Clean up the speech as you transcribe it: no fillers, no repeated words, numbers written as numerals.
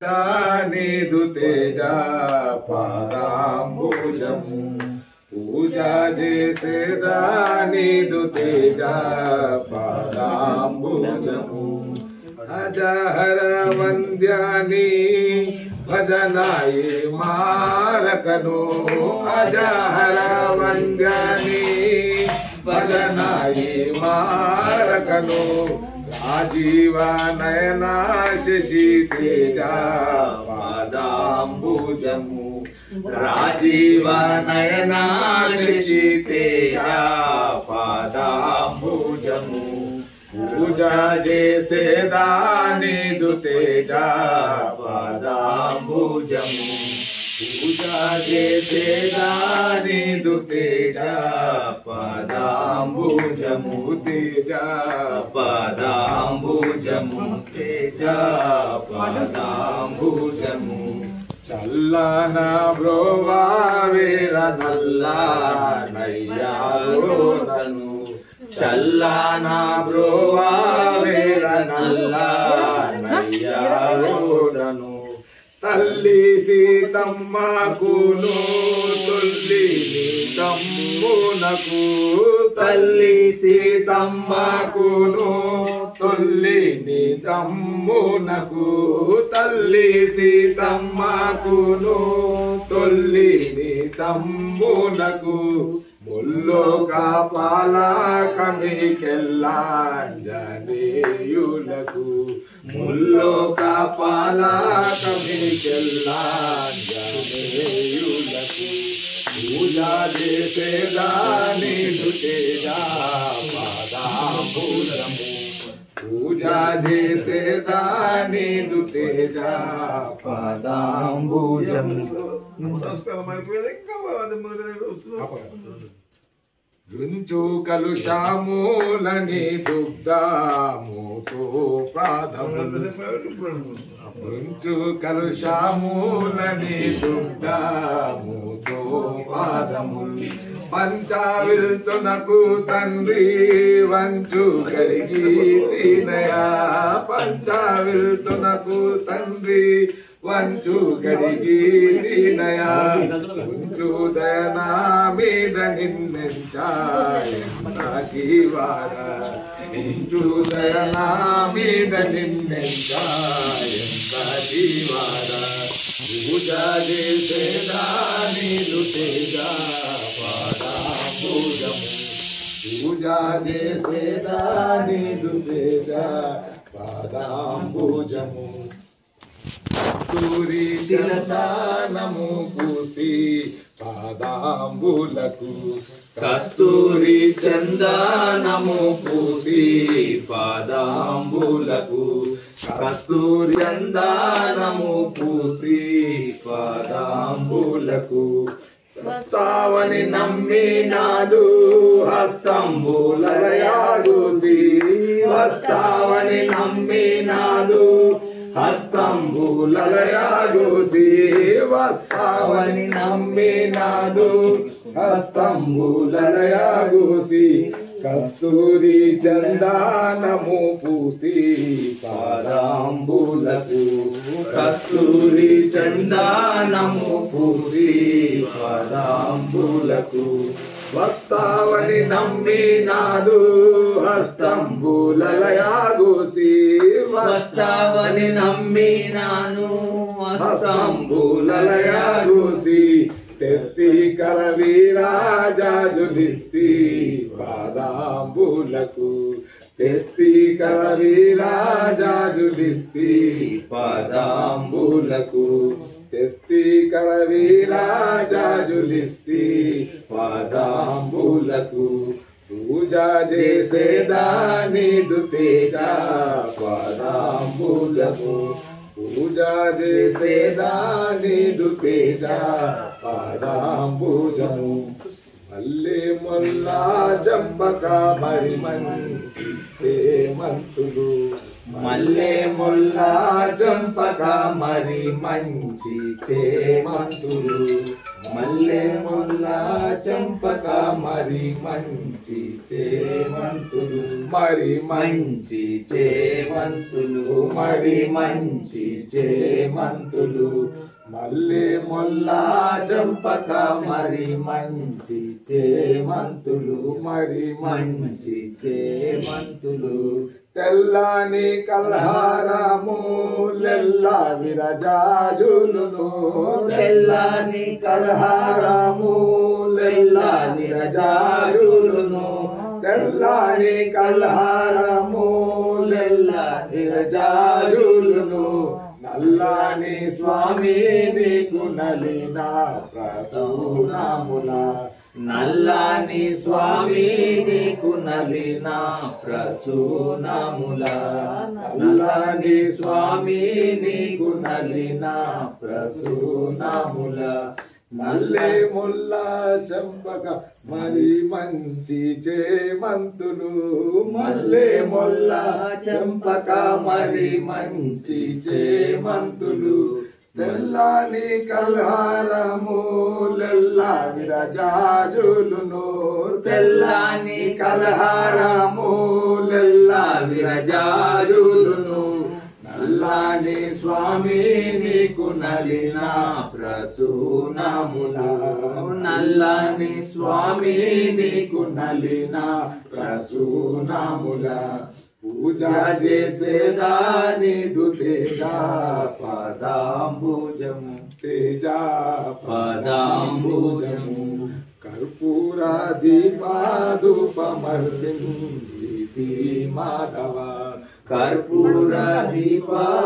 నీదు తేజ పాదాంబుజము పూజ చేసేదా నీదు తేజ పాదాంబుజము అజహర వంద్యాని భజనాయి మారకను అజహర వంద్యాని భజనాయి మారకను రాజీవ నయనా శశి తేజ పాదాంబుజము రాజీవ నయనా శశి తేజ పాదాంబుజము పూజ చేసేదా నీదు తేజ పాదాంబుజము పూజ చేసేదా నీదు తేజ పాదాంబుజము తేజ పాదాంబుజము తేజ పాదాంబుజము చల్లన బ్రోవా వీర నల్ల నయ్యారోదను చల్లన బ్రోవా వీర నల్ల నయ్యారోదను తల్లి సీతమ్మకును తొల్లి తమ్మునకు తల్లి సీతమ్మకును తొల్లి తమ్మునకు తల్లి సీతమ్మకును తొల్లి తమ్మునకు ముల్లోక పాలకమికెల్లాంజనేయులకు ముల్లోక పాలకమికెల్లాంజనేయులకు పూజ చేసేదా నీదు తేజ పాదాంబుజము పూజ చేసేదా నీదు తేజ పాదాంబుజము రుంచు కలుషామూలని దుగ్ధాముతో ప్రాధము రుంచు కలుషామూలని దుగ్ధాముతో పాదము పంచావిల్తునకు తండ్రి వంచు కలిగి తినయా పంచావిల్తునకు తండ్రి వంచు గడిగి దీనయా ఉంచు దయనా మీద నిన్నెంచాయవార ఉంచు దయనా మీద నిన్నెంచాయవార పూజ చేసేదా నీదు తేజ పాదాంబుజము పూజ చేసేదా నీదు తేజ పాదాంబుజము కస్తూరి చందనము పూసి పాదాంబులకు కస్తూరి చందనము పూసి పాదాంబులకు కస్తూరి చందనము పూసి పాదాంబులకు వస్తావని నమ్మినాడు హస్తంబులయాడుసి వస్తావని నమ్మినాడు హస్తంబులయాడుసి వస్తావని నమ్మినాడు హస్తంబులయాడుసి కస్తూరి చందనము పూసి పాదాంబులకు కస్తూరి చందనము పూసి పాదాంబులకు వస్తావని నమ్మినాడు హస్తంబులయాగుసి వస్తావని నమ్మినాను హస్తంబులయాగుసి తెస్తి కరవీరాజులిస్తి పాదాంబులకు తెస్తి కరవీరాజులిస్తి పాదాంబులకు తెస్తి కరవీరాజులిస్తి పాదాంబులకు పూజ చేసేదా నీదు తేజ పాదాంబుజము పూజ చేసేదా నీదు తేజ పాదాంబుజము మల్లె మొల్ల చంపక మరి మంచి చేమంతులు మల్లె ముల్ల చంపక మరి మంచి చేమంతులు మల్లె ముల్ల చంపక మరి మంచి చేమంతులు మరి మంచి చేమంతులు మరి మంచి చేమంతులు మల్లె ముల్ల చంపక మరి మంచి చేమంతులు మరి మంచి చేమంతులు తెల్లని కల్హారములెల్లా విరజాజులును తెల్లని కల్హారములెల్లా విరజాజులును తెల్లని కల్హారములెల్లా విరజాజులును నల్లని స్వామి నీకు నలిన ప్రసూనముల నల్లని స్వామి నీకు నలిన ప్రసూనముల నల్లని స్వామి నీకు నలిన ప్రసూనముల మల్లె ముల్ల చంపక మరి మంచి చేమంతులు మల్లె ముల్ల చంపక మరి మంచి చేమంతులు తెల్లని కల్హారములెల్లా విరజాజులును తెల్లని కల్హారములెల్లా విరజాజులును నల్లని స్వామి నీకు నలిన ప్రసూనముల నల్లని స్వామి నీకు నలిన ప్రసూనముల పూజ చేసేదాని తేజ పదాంబుజము తేజ పదాంబుజము కర్పూర దీపాదుపమర్పించి మాధవ కర్పూర దీపాదుపమర్పించి